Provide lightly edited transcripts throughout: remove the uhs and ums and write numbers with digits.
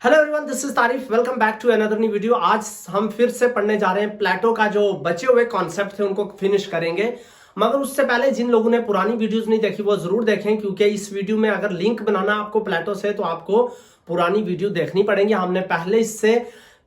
Hello everyone, this is Tarif. Welcome back to another new video. आज हम फिर से पढ़ने जा रहे हैं प्लेटो का जो बचे हुए कॉन्सेप्ट थे उनको फिनिश करेंगे। मगर उससे पहले जिन लोगों ने पुरानी वीडियोस नहीं देखी वो जरूर देखें, क्योंकि इस वीडियो में अगर लिंक बनाना आपको प्लेटो से तो आपको पुरानी वीडियो देखनी पड़ेगी। हमने पहले इससे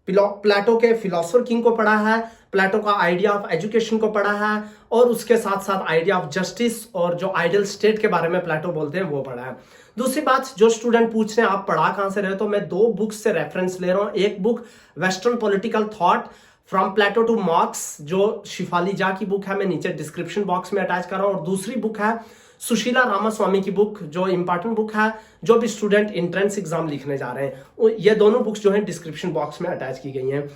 प्लेटो के फिलोसोफर किंग को पढ़ा है, प्लेटो का आइडिया ऑफ एजुकेशन को पढ़ा है और उसके साथ साथ आइडिया ऑफ जस्टिस और जो आइडियल स्टेट के बारे में प्लेटो बोलते हैं वो पढ़ा है। दूसरी बात, जो स्टूडेंट पूछ रहे हैं आप पढ़ा कहां से रहे हो, तो मैं दो बुक्स से रेफरेंस ले रहा हूं। एक book western political thought from Plato to Marx, जो शिफाली झा की बुक है, मैं नीचे डिस्क्रिप्शन बॉक्स में अटैच कर रहा हूं। और दूसरी बुक है सुशीला रामास्वामी की बुक, जो इंपॉर्टेंट बुक है जो भी स्टूडेंट एंट्रेंस एग्जाम लिखने जा रहे हैं। ये दोनों बुक्स जो है डिस्क्रिप्शन बॉक्स में अटैच की गई हैं।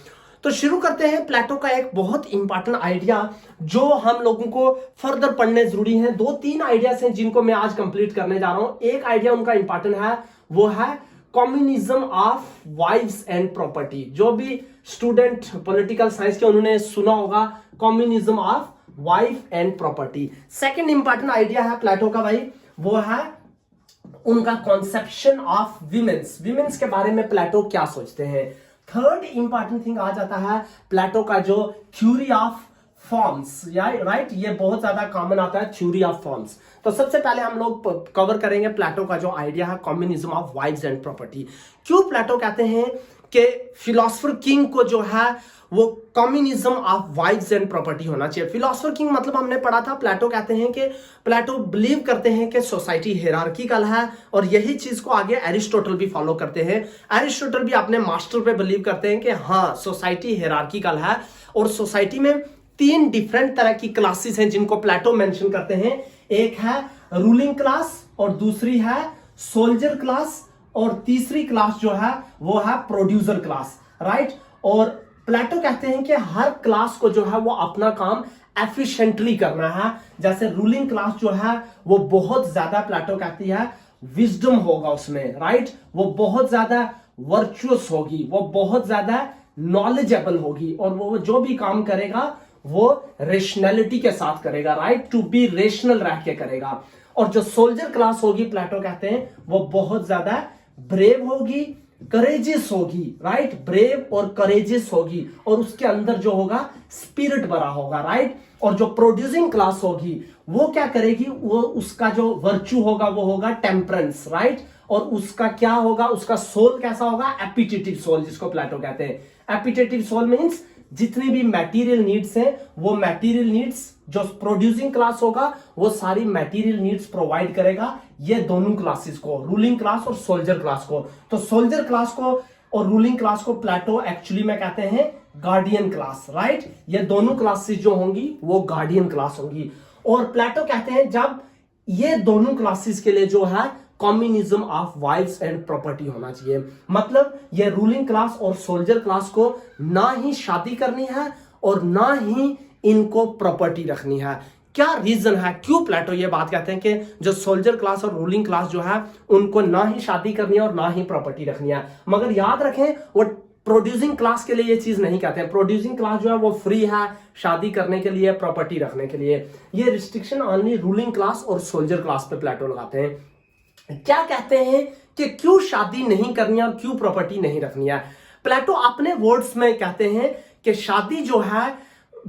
तो शुरू करते हैं। प्लेटो का एक बहुत इंपॉर्टेंट आइडिया जो हम लोगों को फर्दर पढ़ने जरूरी है। दो तीन आइडियाज हैं जिनको मैं आज कंप्लीट करने जा रहा हूं। एक आइडिया उनका इंपॉर्टेंट है, वो है communism of wives and property. जो भी स्टूडेंट पॉलिटिकल साइंस के उन्होंने सुना होगा communism of wife and property. Second important idea है प्लेटो का भाई, वो है उनका कॉन्सेप्शन ऑफ विमेंस के बारे में प्लेटो क्या सोचते हैं। थर्ड इंपॉर्टेंट थिंग आ जाता है प्लेटो का जो थ्योरी ऑफ फॉर्म्स, राइट, ये बहुत ज्यादा कॉमन आता है, थ्योरी ऑफ फॉर्म्स। तो सबसे पहले हम लोग कवर करेंगे प्लेटो का जो आइडिया है communism of wives and property. क्यों प्लेटो कहते हैं कि फिलोसोफर किंग को जो है वो communism of wives and property होना चाहिए। फिलोसोफर किंग मतलब हमने पढ़ा था, प्लेटो कहते हैं कि प्लेटो बिलीव करते हैं कि सोसाइटी हियरार्किकल है, और यही चीज को आगे एरिस्टोटल भी फॉलो करते हैं। एरिस्टोटल भी अपने मास्टर पे बिलीव करते हैं कि हाँ सोसाइटी हियरार्किकल है, और सोसाइटी में तीन डिफरेंट तरह की क्लासेस हैं जिनको प्लेटो मेंशन करते हैं। एक है रूलिंग क्लास, और दूसरी है सोल्जर क्लास, और तीसरी क्लास जो है वो है प्रोड्यूसर क्लास, राइट। और प्लेटो कहते हैं कि हर क्लास को जो है वो अपना काम एफिशिएंटली करना है। जैसे रूलिंग क्लास जो है वो बहुत ज्यादा, प्लेटो कहती है, विजडम होगा उसमें, राइट, वो बहुत ज्यादा वर्चुअस होगी, वो बहुत ज्यादा नॉलेजेबल होगी, और वो जो भी काम करेगा वो रेशनैलिटी के साथ करेगा, राइट, टू बी रेशनल रह के करेगा। और जो सोल्जर क्लास होगी प्लेटो कहते हैं वो बहुत ज्यादा ब्रेव होगी, करेजियस होगी, राइट, ब्रेव और करेजियस होगी, और उसके अंदर जो होगा स्पिरिट भरा होगा, राइट। और जो प्रोड्यूसिंग क्लास होगी वो क्या करेगी, वो उसका जो वर्च्यू होगा वो होगा टेम्परेंस, राइट। और उसका क्या होगा, उसका सोल कैसा होगा, एपिटेटिव सोल, जिसको प्लेटो कहते हैं। एपिटेटिव सोल मींस जितनी भी मैटीरियल नीड्स हैं वो मैटीरियल नीड्स जो प्रोड्यूसिंग क्लास होगा वो सारी मैटीरियल नीड्स प्रोवाइड करेगा ये दोनों क्लासेस को, रूलिंग क्लास और सोल्जर क्लास को। तो सोल्जर क्लास को और रूलिंग क्लास को प्लेटो एक्चुअली में कहते हैं गार्डियन क्लास, राइट। ये दोनों क्लासेस जो होंगी वो गार्डियन क्लास होंगी। और प्लेटो कहते हैं जब ये दोनों क्लासेस के लिए जो है communism of wives and property होना चाहिए। मतलब ये रूलिंग क्लास और सोल्जर क्लास को ना ही शादी करनी है और ना ही इनको प्रॉपर्टी रखनी है। क्या रीजन है, क्यों प्लेटो ये बात कहते हैं कि जो सोल्जर क्लास और रूलिंग क्लास जो है उनको ना ही शादी करनी है और ना ही प्रॉपर्टी रखनी है। मगर याद रखें वो प्रोड्यूसिंग क्लास के लिए ये चीज नहीं कहते हैं। प्रोड्यूसिंग क्लास जो है वो फ्री है शादी करने के लिए, प्रॉपर्टी रखने के लिए। ये रिस्ट्रिक्शन ओनली रूलिंग क्लास और सोल्जर क्लास पे प्लेटो लगाते हैं। क्या कहते हैं कि क्यों शादी नहीं करनी है और क्यों प्रॉपर्टी नहीं रखनी है। प्लेटो अपने वर्ड्स में कहते हैं कि शादी जो है,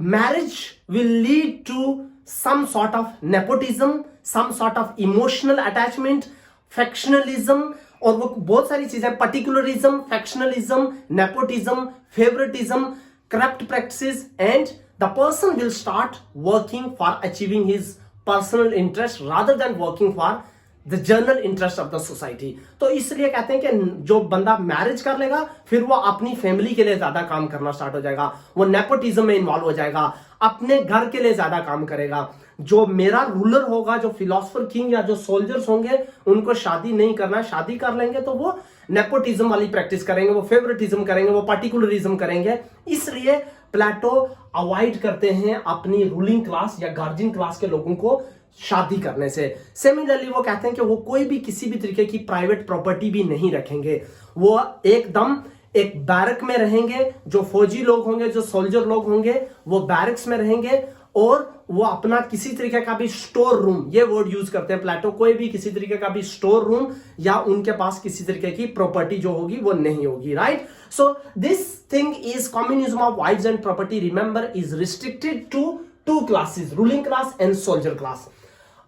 marriage will lead to some sort of nepotism, some sort of emotional attachment, factionalism, और वो बहुत सारी चीजें, particularism, factionalism, nepotism, favouritism, corrupt practices, and the person will start working for achieving his personal interest rather than working for the general interest of the society. तो इसलिए कहते हैं कि जो बंदा मैरिज कर लेगा फिर वो अपनी फैमिली के लिए ज्यादा काम करना स्टार्ट हो जाएगा, वो नेपोटिज्म में इन्वॉल्व हो जाएगा, अपने घर के लिए ज्यादा काम करेगा। जो मेरा रूलर होगा, जो फिलोसोफर किंग या जो सोल्जर्स होंगे, उनको शादी नहीं करना, शादी कर लेंगे तो वो नेपोटिज्म वाली प्रैक्टिस करेंगे, वो फेवरेटिज्म करेंगे, वो पार्टिकुलरिज्म करेंगे। इसलिए प्लेटो अवॉइड करते हैं अपनी रूलिंग क्लास या गार्जियन क्लास के लोगों को शादी करने से। सिमिलरली वो कहते हैं कि वो कोई भी किसी भी तरीके की प्राइवेट प्रॉपर्टी भी नहीं रखेंगे, वो एकदम एक बैरक में रहेंगे। जो फौजी लोग होंगे, जो सोल्जर लोग होंगे, वो बैरक्स में रहेंगे और वो अपना किसी तरीके का भी स्टोर रूम, ये वर्ड यूज करते हैं प्लेटो, कोई भी किसी तरीके का भी स्टोर रूम या उनके पास किसी तरीके की प्रॉपर्टी जो होगी वो नहीं होगी, right. So this thing is communism of wives and property, remember, is restricted to two classes, ruling class and soldier class.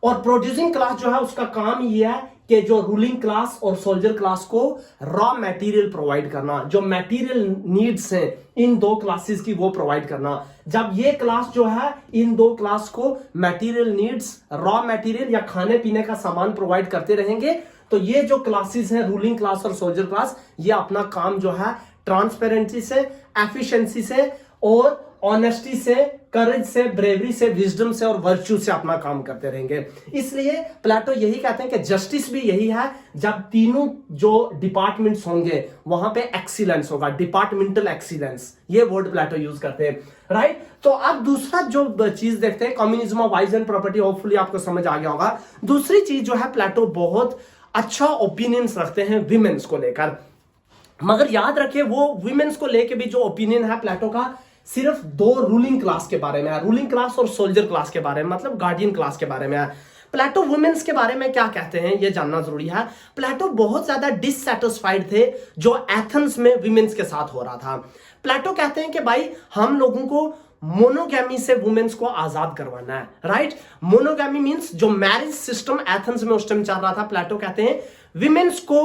और प्रोड्यूसिंग क्लास जो है उसका काम ये है कि जो रूलिंग क्लास और सोल्जर क्लास को रॉ मटेरियल प्रोवाइड करना, जो मटेरियल नीड्स हैं इन दो क्लासेस की वो प्रोवाइड करना। जब ये क्लास जो है इन दो क्लास को मटेरियल नीड्स, रॉ मटेरियल या खाने पीने का सामान प्रोवाइड करते रहेंगे, तो ये जो क्लासेस हैं रूलिंग क्लास और सोल्जर क्लास, ये अपना काम जो है ट्रांसपेरेंसी से, एफिशिएंसी से और ऑनेस्टी से, करेज से, ब्रेवरी से, विजडम से और वर्च्यू से अपना काम करते रहेंगे। इसलिए प्लेटो यही कहते हैं कि जस्टिस भी यही है, जब तीनों जो डिपार्टमेंट्स होंगे वहां पे एक्सीलेंस होगा, डिपार्टमेंटल एक्सीलेंस, ये वर्ड प्लेटो यूज करते हैं, राइट। तो अब दूसरा जो चीज देखते हैं, communism of wives and property, hopefully आपको समझ आ गया होगा। दूसरी चीज जो है, प्लेटो बहुत अच्छा ओपिनियंस रखते हैं विमेन्स को लेकर, मगर याद रखिए वो विमेन्स को लेकर भी जो ओपिनियन है प्लेटो का, सिर्फ दो रूलिंग क्लास के बारे में है, रूलिंग क्लास और सोल्जर क्लास के बारे में, मतलब गार्डियन क्लास के बारे में है। प्लेटो वुमेन्स के बारे में क्या कहते हैं ये जानना जरूरी है। प्लेटो बहुत ज्यादा डिससैटिस्फाइड थे जो एथेंस में विमेन्स के साथ हो रहा था। प्लेटो कहते हैं कि भाई हम लोगों को मोनोगैमी से वुमेन्स को आजाद करवाना है, राइट। मोनोगैमी मींस जो मैरिज सिस्टम एथेंस में उस टाइम चल रहा था, प्लेटो कहते हैं विमेन्स को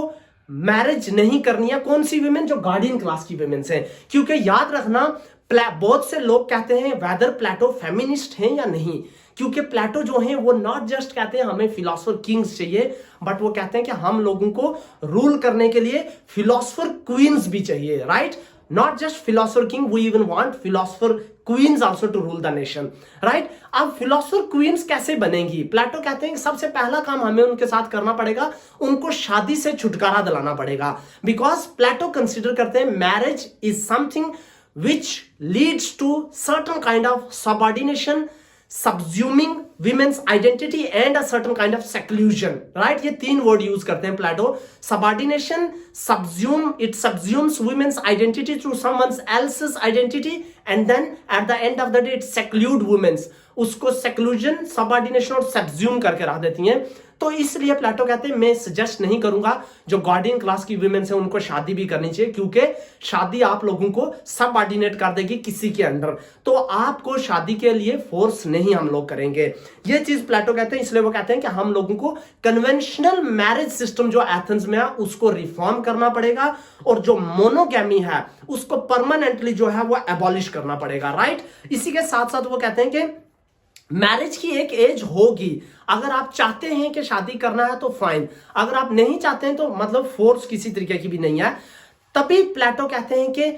मैरिज नहीं करनी है। कौन सी विमेन? जो गार्डियन क्लास की विमेन्स हैं, क्योंकि याद रखना बहुत से लोग कहते हैं वेदर प्लेटो फेमिनिस्ट हैं या नहीं, क्योंकि प्लेटो जो है वो नॉट जस्ट कहते हैं हमें फिलोसोफर किंग्स चाहिए, बट वो कहते हैं कि हम लोगों को रूल करने के लिए फिलोसोफर क्वींस भी चाहिए, right. Not just philosopher king, we even want philosopher queens also to rule the nation, right. अब फिलोसोफर क्वींस कैसे बनेंगी? प्लेटो कहते हैं कि सबसे पहला काम हमें उनके साथ करना पड़ेगा, उनको शादी से छुटकारा दिलाना पड़ेगा, बिकॉज प्लेटो कंसिडर करते हैं marriage is something which leads to certain kind of subordination, subsuming women's identity and a certain kind of seclusion, right। ये तीन वर्ड यूज करते हैं प्लेटो, subordination, subsume, it subsumes women's identity through someone else's identity and then at the end of the day it seclude women's, उसको seclusion, subordination और subsume करके रख देती हैं। तो इसलिए प्लेटो कहते हैं मैं सजेस्ट नहीं करूंगा जो गार्डियन क्लास की विमेन है उनको शादी भी करनी चाहिए, क्योंकि शादी आप लोगों को सबऑर्डिनेट कर देगी किसी के अंडर, तो आपको शादी के लिए फोर्स नहीं हम लोग करेंगे। ये चीज प्लेटो कहते हैं, इसलिए वो कहते हैं कि हम लोगों को कन्वेंशनल मैरिज सिस्टम जो एथेंस में है उसको रिफॉर्म करना पड़ेगा, और जो मोनोगैमी है उसको परमानेंटली जो है वो एबॉलिश करना पड़ेगा, राइट। इसी के साथ साथ वो कहते हैं कि मैरिज की एक एज होगी, अगर आप चाहते हैं कि शादी करना है तो फाइन, अगर आप नहीं चाहते हैं तो मतलब फोर्स किसी तरीके की भी नहीं है। तभी प्लेटो कहते हैं कि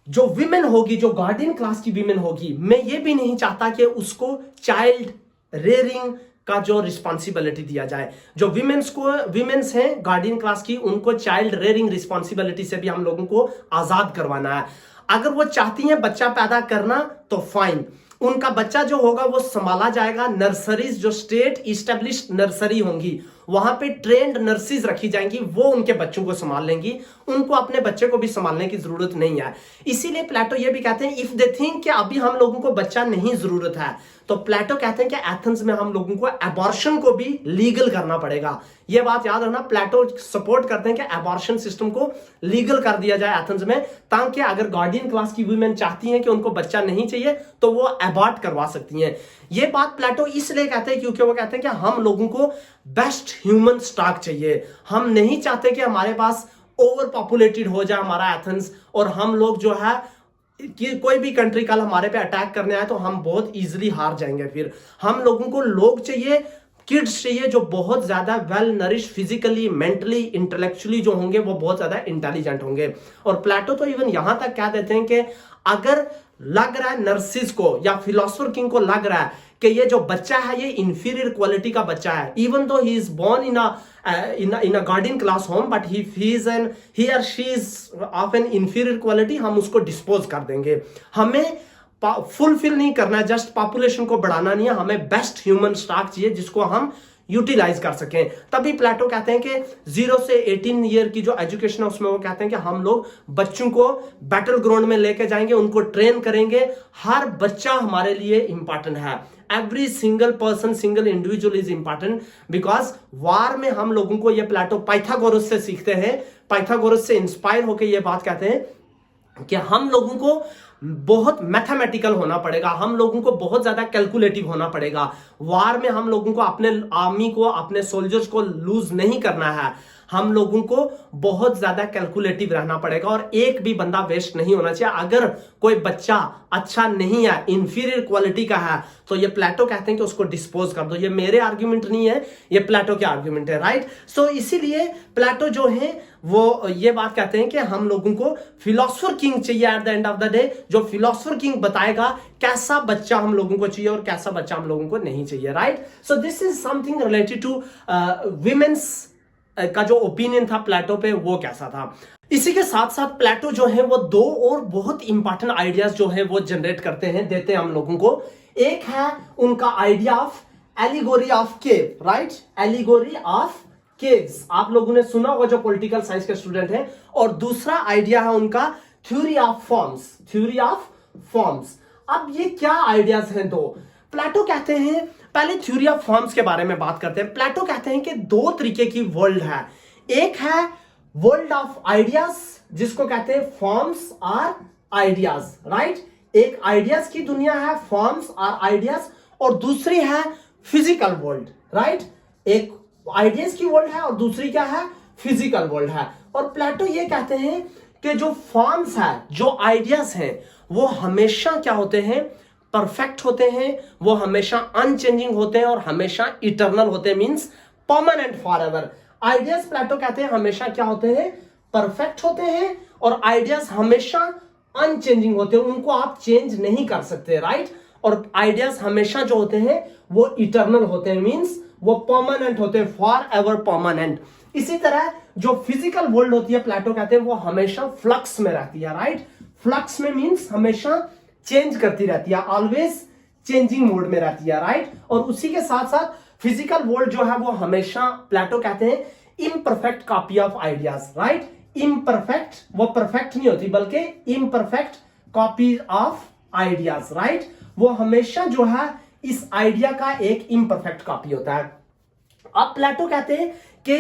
जो विमेन होगी, जो गार्डियन क्लास की विमेन होगी, मैं ये भी नहीं चाहता कि उसको चाइल्ड रेयरिंग का जो रिस्पॉन्सिबिलिटी दिया जाए। जो विमेन्स हैं गार्डियन क्लास की, उनको चाइल्ड रेयरिंग रिस्पॉन्सिबिलिटी से भी हम लोगों को आजाद करवाना है। अगर वो चाहती हैं बच्चा पैदा करना तो फाइन, उनका बच्चा जो होगा वो संभाला जाएगा। नर्सरीज जो स्टेट इस्टेब्लिश्ड नर्सरी होंगी, वहां पे ट्रेंड नर्सिस रखी जाएंगी, वो उनके बच्चों को संभाल लेंगी, उनको अपने बच्चे को भी संभालने की जरूरत नहीं है। इसीलिए प्लेटो ये भी कहते हैं इफ दे थिंक कि अभी हम लोगों को बच्चा नहीं जरूरत है, तो प्लेटो कहते हैं कि एथेंस में हम लोगों को अबॉर्शन को भी लीगल करना पड़ेगा। ये बात याद रखना, प्लेटो सपोर्ट करते हैं कि अबॉर्शन सिस्टम को लीगल कर दिया जाए एथेंस में, ताकि अगर गार्डियन क्लास की वुमेन चाहती हैं कि उनको बच्चा नहीं चाहिए तो वो अबॉर्ट करवा सकती हैं। ये बात प्लेटो इसलिए कहते हैं क्योंकि वो कहते हैं कि हम लोगों को बेस्ट ह्यूमन स्टॉक चाहिए, हम नहीं चाहते कि हमारे पास ओवर पॉपुलेटेड हो जाए हमारा एथेंस, और हम लोग जो है कि कोई भी कंट्री कल हमारे पे अटैक करने आए तो हम बहुत इजीली हार जाएंगे। फिर हम लोगों को लोग चाहिए, किड्स चाहिए जो बहुत ज्यादा well nourish, physically, mentally, intellectually जो होंगे वो बहुत ज्यादा इंटेलिजेंट होंगे। और प्लेटो तो इवन यहां तक कह देते हैं कि अगर लग रहा है नर्सिस को या फिलोसोफर किंग को लग रहा है कि ये जो बच्चा है ये इंफीरियर क्वालिटी का बच्चा है, even though he is born in a guardian class home, but he और she is of an inferior quality, हम उसको डिस्पोज कर देंगे। हमें फुलफिल नहीं करना है, जस्ट पॉपुलेशन को बढ़ाना नहीं है, हमें बेस्ट ह्यूमन स्टॉक चाहिए जिसको हम यूटिलाइज कर सकें। तभी प्लेटो कहते हैं कि 0 से 18 ईयर की जो एजुकेशन है उसमें वो कहते हैं कि हम लोग बच्चों को बैटल ग्राउंड में लेके जाएंगे, उनको ट्रेन करेंगे। हर बच्चा हमारे लिए इंपॉर्टेंट है। Every single person, single individual is important, because war में हम लोगों को ये प्लेटो पाइथागोरस से सीखते हैं, पाइथागोरस से इंस्पायर होकर ये बात कहते हैं कि हम लोगों को बहुत मैथमेटिकल होना पड़ेगा, हम लोगों को बहुत ज्यादा कैलकुलेटिव होना पड़ेगा। वार में हम लोगों को अपने आर्मी को, अपने सोल्जर्स को लूज नहीं करना है, हम लोगों को बहुत ज्यादा कैलकुलेटिव रहना पड़ेगा और एक भी बंदा वेस्ट नहीं होना चाहिए। अगर कोई बच्चा अच्छा नहीं है, इंफीरियर क्वालिटी का है, तो ये प्लेटो कहते हैं कि उसको डिस्पोज कर दो। ये मेरे आर्ग्यूमेंट नहीं है, ये प्लेटो के आर्ग्यूमेंट है, राइट। सो इसीलिए प्लेटो जो है वो ये बात कहते हैं कि हम लोगों को फिलोसोफर किंग चाहिए at the end of the day, जो फिलोसोफर किंग बताएगा कैसा बच्चा हम लोगों को चाहिए और कैसा बच्चा हम लोगों को नहीं चाहिए, right. So this is something related to women's का जो ओपिनियन था प्लेटो पे, वो कैसा था। इसी के साथ साथ प्लेटो जो है वो दो और बहुत इंपॉर्टेंट आइडियाज जो है वो जनरेट करते हैं, देते हैं हम लोगों को। एक है उनका idea of allegory of cave, right, allegory of caves, आप लोगों ने सुना होगा जो पॉलिटिकल साइंस के स्टूडेंट हैं। और दूसरा आइडिया है उनका theory of forms, theory of forms. अब ये क्या आइडियाज हैं दो? प्लेटो कहते हैं, पहले थ्योरी ऑफ फॉर्म्स के बारे में बात करते हैं। प्लेटो कहते हैं कि दो तरीके की वर्ल्ड है, एक है वर्ल्ड ऑफ आइडियाज जिसको कहते हैं फॉर्म्स और आइडियाज, राइट। एक आइडियाज की दुनिया है, फॉर्म्स और आइडियाज, और दूसरी है फिजिकल वर्ल्ड, राइट। एक आइडियाज की वर्ल्ड है और दूसरी क्या है, फिजिकल वर्ल्ड है। और प्लेटो ये कहते हैं कि जो फॉर्म्स है, जो आइडियाज हैं, वो हमेशा क्या होते हैं, परफेक्ट होते हैं, वो हमेशा अनचेंजिंग होते हैं और हमेशा इटर्नल होते हैं, मींस परमानेंट फॉरएवर। आइडियाज प्लेटो कहते हैं हमेशा क्या होते हैं, परफेक्ट होते हैं, और आइडियाज हमेशा अनचेंजिंग होते हैं, उनको आप चेंज नहीं कर सकते, राइट। और आइडियाज हमेशा जो होते हैं वो इटर्नल होते हैं, मींस वो परमानेंट होते हैं, फॉर एवर परमानेंट। इसी तरह जो फिजिकल वर्ल्ड होती है प्लेटो कहते हैं वो हमेशा फ्लक्स में रहती है, राइट। फ्लक्स में मींस हमेशा चेंज करती रहती है, ऑलवेज चेंजिंग मोड में रहती है, राइट। और उसी के साथ साथ फिजिकल वर्ल्ड जो है वो हमेशा प्लेटो कहते हैं imperfect copy of ideas, right. Imperfect, वो परफेक्ट नहीं होती बल्कि imperfect copy of ideas, right. वो हमेशा जो है इस आइडिया का एक इम्परफेक्ट कॉपी होता है। अब प्लेटो कहते हैं कि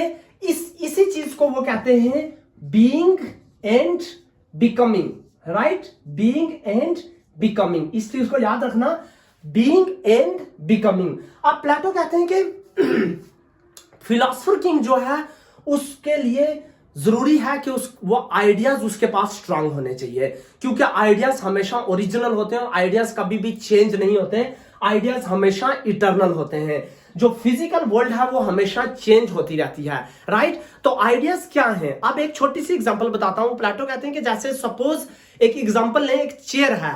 इसी चीज को वो कहते हैं being and becoming, right, being and becoming. इस चीज को याद रखना, बीइंग एंड बिकमिंग। अब प्लेटो कहते हैं कि फिलोसोफर किंग जो है उसके लिए जरूरी है कि वो आइडियाज उसके पास स्ट्रांग होने चाहिए, क्योंकि आइडियाज हमेशा ओरिजिनल होते हैं और आइडियाज कभी भी चेंज नहीं होते, आइडियाज हमेशा इटर्नल होते हैं। जो फिजिकल वर्ल्ड है वो हमेशा चेंज होती रहती है, राइट। तो आइडियाज क्या हैं? अब एक छोटी सी एग्जांपल बताता हूं। प्लेटो कहते हैं कि जैसे सपोज एक एग्जांपल लें, एक चेयर है।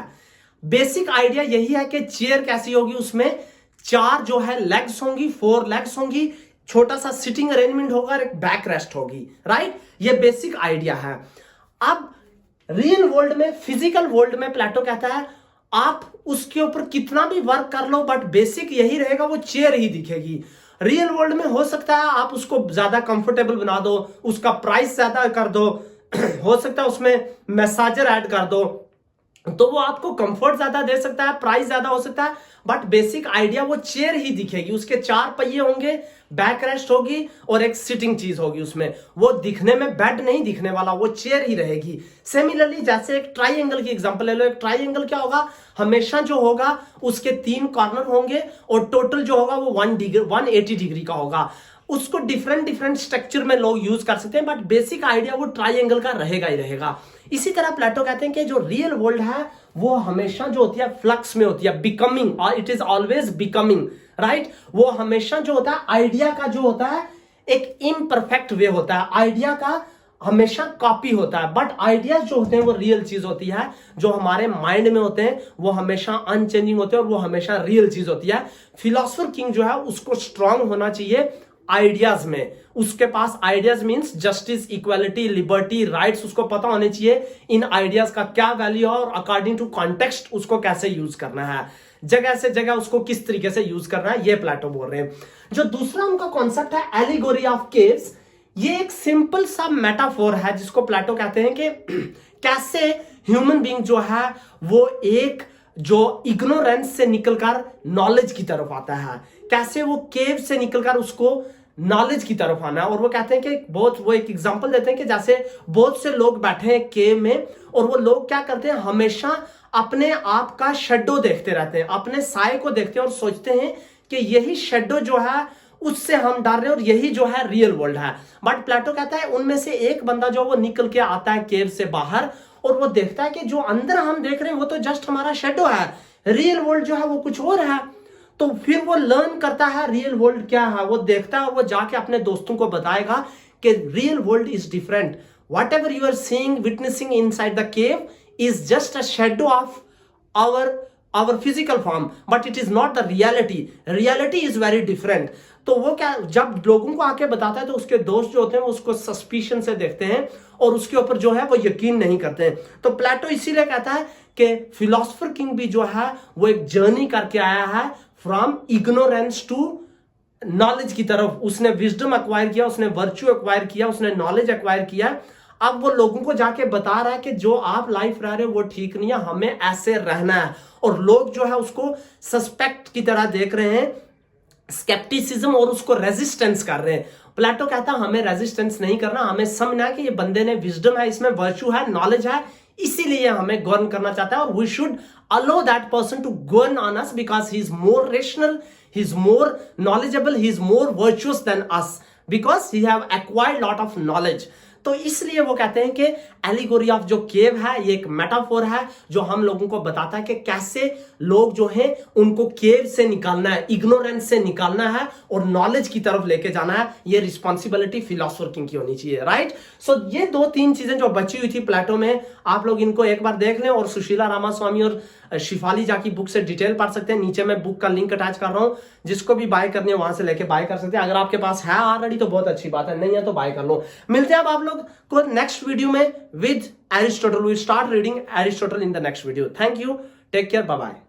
बेसिक आइडिया यही है कि चेयर कैसी होगी, उसमें 4 जो है लेग्स होंगी, 4 लेग्स होंगी, छोटा सा सिटिंग अरेंजमेंट होगा और एक बैक रेस्ट होगी, राइट। ये बेसिक आइडिया है। अब रियल वर्ल्ड में, फिजिकल वर्ल्ड में प्लेटो कहता है आप उसके ऊपर कितना भी वर्क कर लो बट बेसिक यही रहेगा, वो चेयर ही दिखेगी। रियल वर्ल्ड में हो सकता है आप उसको ज्यादा कंफर्टेबल बना दो, उसका प्राइस ज्यादा कर दो, हो सकता है उसमें मैसाजर ऐड कर दो, तो वो आपको कंफर्ट ज्यादा दे सकता है, प्राइस ज्यादा हो सकता है, बट बेसिक आइडिया वो चेयर ही दिखेगी। उसके 4 पहिए होंगे, बैक रेस्ट होगी और एक सिटिंग चीज होगी उसमें। वो दिखने में बेड नहीं दिखने वाला, वो चेयर ही रहेगी। सिमिलरली जैसे एक ट्राइंगल की एग्जांपल ले लो। एक ट्राइंगल क्या होगा, हमेशा जो होगा उसके 3 कॉर्नर होंगे और टोटल जो होगा वो 180 डिग्री का होगा। उसको डिफरेंट स्ट्रक्चर में लोग यूज कर सकते हैं, बट बेसिक आइडिया वो ट्राइंगल का रहेगा ही रहेगा। इसी तरह प्लेटो कहते हैं कि जो रियल वर्ल्ड है वो हमेशा जो होती है फ्लक्स में होती है, बिकमिंग, और it is always becoming, right. वो हमेशा जो होता है आइडिया का जो होता है एक इम्परफेक्ट वे होता है, आइडिया का हमेशा कॉपी होता है, बट आइडियाज जो होते हैं वो रियल चीज होती है, जो हमारे माइंड में होते हैं वो हमेशा अनचेंजिंग होते हैं और वो हमेशा रियल चीज होती है। फिलोसोफर किंग जो है उसको स्ट्रांग होना चाहिए आइडियाज में, उसके पास ideas means justice, equality, liberty, rights, उसको पता होने चाहिए इन आइडियाज का क्या वैल्यू है और अकॉर्डिंग टू कॉन्टेक्स्ट उसको कैसे यूज करना है। जगह से जगह उसको किस तरीके से यूज करना है, ये प्लेटो बोल रहे हैं। जो दूसरा उनका कॉन्सेप्ट है एलिगोरी ऑफ केव्स, ये एक सिंपल सा मेटाफोर है जिसको प्लेटो कहते हैं कि कैसे ह्यूमन बीइंग जो है वो एक जो इग्नोरेंस से निकलकर नॉलेज की तरफ आता है, कैसे वो केव से निकलकर उसको नॉलेज की तरफ आना है। और वो कहते हैं कि वो एक एग्जांपल देते हैं कि जैसे बहुत से लोग बैठे हैं केव में और वो लोग क्या करते हैं, हमेशा अपने आप का शेडो देखते रहते हैं, अपने साए को देखते हैं और सोचते हैं कि यही शेडो जो है उससे हम डर रहे हैं और यही जो है रियल वर्ल्ड है। बट प्लेटो कहता है उनमें से एक बंदा जो वो निकल के आता है केव से बाहर और वो देखता है कि जो अंदर हम देख रहे हैं वो तो जस्ट हमारा शेडो है, रियल वर्ल्ड जो है वो कुछ और है। तो फिर वो लर्न करता है रियल वर्ल्ड क्या है, वो देखता है और वो जाके अपने दोस्तों को बताएगा कि real world is different, whatever you are seeing witnessing inside the cave is just a shadow of our physical form, but it is not the reality is very different। तो वो क्या जब लोगों को आके बताता है तो उसके दोस्त जो होते हैं वो उसको सस्पिशन से देखते हैं और उसके ऊपर जो है वो यकीन नहीं करते हैं। तो प्लेटो इसीलिए कहता है कि फिलोसोफर किंग भी जो है वो एक जर्नी करके आया है फ्रॉम इग्नोरेंस टू नॉलेज की तरफ। उसने विजडम एक्वायर किया, उसने वर्च्यू एक्वायर किया, उसने नॉलेज एक्वायर किया। अब वो लोगों को जाके बता रहा है कि जो आप लाइफ रह रहे हो वो ठीक नहीं है, हमें ऐसे रहना है। और लोग जो है उसको सस्पेक्ट की तरह देख रहे हैं, स्केप्टिसिज्म, और उसको रेजिस्टेंस कर रहे हैं। प्लेटो कहता है हमें रेजिस्टेंस नहीं करना, हमें समझना है कि ये बंदे ने विजडम है, इसमें वर्च्यू है, नॉलेज है, इसीलिए हमें गवर्न करना चाहता है। और we should allow that person to govern on us because he is more rational, he is more knowledgeable, he is more virtuous than us because he have acquired lot of knowledge. तो इसलिए वो कहते हैं कि allegory of जो केव है ये एक मेटाफोर है जो हम लोगों को बताता है कि कैसे लोग जो हैं उनको केव से निकालना है, इग्नोरेंस से निकालना है और नॉलेज की तरफ लेके जाना है। ये रिस्पॉन्सिबिलिटी फिलोसोफर किंग की होनी चाहिए, राइट। सो ये 2-3 चीजें जो बची हुई थी प्लेटो में, आप लोग इनको एक बार देख लें और सुशीला रामास्वामी और शिफाली जा की बुक से डिटेल पढ़ सकते हैं। नीचे मैं बुक का लिंक अटैच कर रहा हूं, जिसको भी बाय करनी है वहां से लेके बाय कर सकते हैं। अगर आपके पास है ऑलरेडी तो बहुत अच्छी बात है, नहीं है तो बाय कर लो। मिलते हैं अब आप लोग को नेक्स्ट वीडियो में with Aristotle. We start reading Aristotle in the next video. Thank you, take care, bye bye.